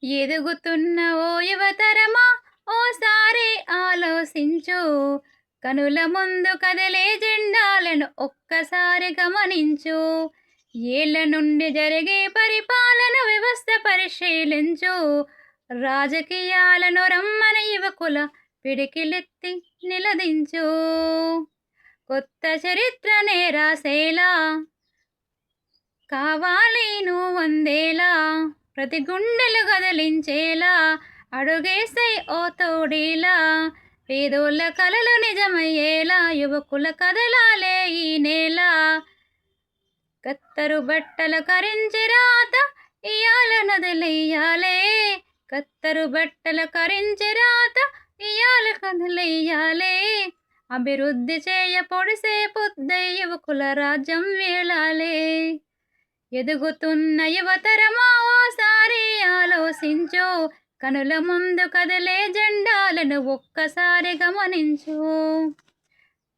ఎదుగుతున్న ఓ యువతరమా ఓసారి ఆలోచించు. కనుల ముందు కదిలే జెండాలను ఒక్కసారి గమనించు. ఏళ్ల నుండి జరిగే పరిపాలన వ్యవస్థ పరిశీలించు. రాజకీయాలను రమ్మని యువకుల పిడికిలెత్తి నిలదించు. కొత్త చరిత్రనే రాసేలా కావాలి నువ్వందేలా. ప్రతి గుండెలు కదిలించేలా అడుగేసై ఓ తోడేలా. పేదోళ్ళ కలలు నిజమయ్యేలా యువకుల కదలాలే ఈ నేల. కత్తరు బట్టల కరించి రాత ఇయాల నదులెయ్యాలే. కత్తరు బట్టల కరించి రాత ఇయాల కదులెయ్యాలే. అభివృద్ధి చేయ పొడిసే పొద్దై యువకుల రాజ్యం వేళాలే. ఎదుగుతున్న యువతరమా ఓసారి ఆలోచించు. కనుల ముందు కదిలే జెండాలను ఒక్కసారి గమనించు.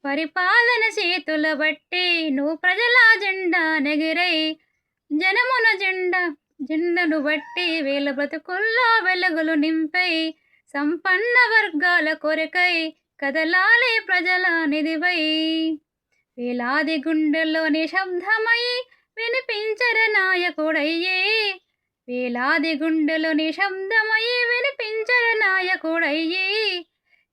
పరిపాలన చేతుల బట్టి నువ్వు ప్రజల జెండా నెగిరై. జనమున జెండను బట్టి వేల బ్రతుకుల్లో వెలుగులు నింపై. సంపన్న వర్గాల కొరకై కదలాలే ప్రజల నిధివై. వేలాది గుండెల్లో నిశ్శబ్దమై వినిపించర నాయకుడయ్యే. వేలాది గుండెలు నిశ్శబ్దమై వినిపించర నాయకుడయ్యే.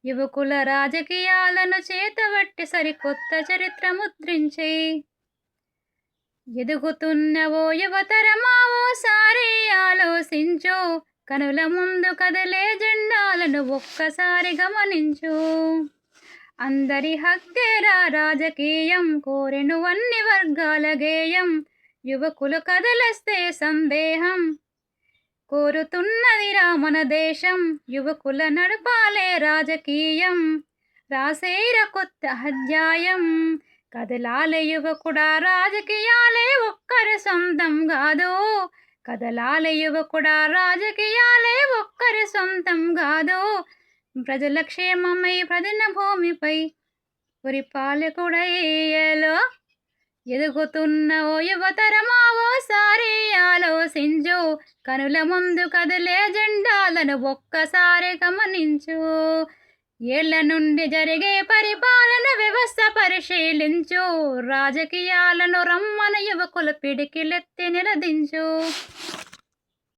యువకుల రాజకీయాలను చేతబట్టి సరికొత్త చరిత్ర ముద్రించే. ఎదుగుతున్న ఓ యువతరమా ఓసారి ఆలోచించు. కనుల ముందు కదిలే జెండాలను ఒక్కసారి గమనించు. అందరి హక్కేరా రాజకీయం కోరెను అన్ని వర్గాల గేయం. యువకులు కదలస్తే సందేహం కోరుతున్నదిరా మన దేశం. యువకుల నడపాలే రాజకీయం రాసేర కొత్త అధ్యాయం. కదలాలే యువకుడా రాజకీయాలే ఒక్కరి సొంతం కాదు. కదలాలే యువకుడా రాజకీయాలే ఒక్కరి సొంతం కాదు. ప్రజల క్షేమమై ప్రజల భూమిపై పరిపాలకుడయ్యేలో. ఎదుగుతున్న ఓ యువతరమా ఓసారి ఆలోచించు. కనుల ముందు కదిలే జెండాలను ఒక్కసారి గమనించు. ఏళ్ల నుండి జరిగే పరిపాలన వ్యవస్థ పరిశీలించు. రాజకీయాలను రమ్మని యువకుల పిడికిలెత్తి నిలదించు.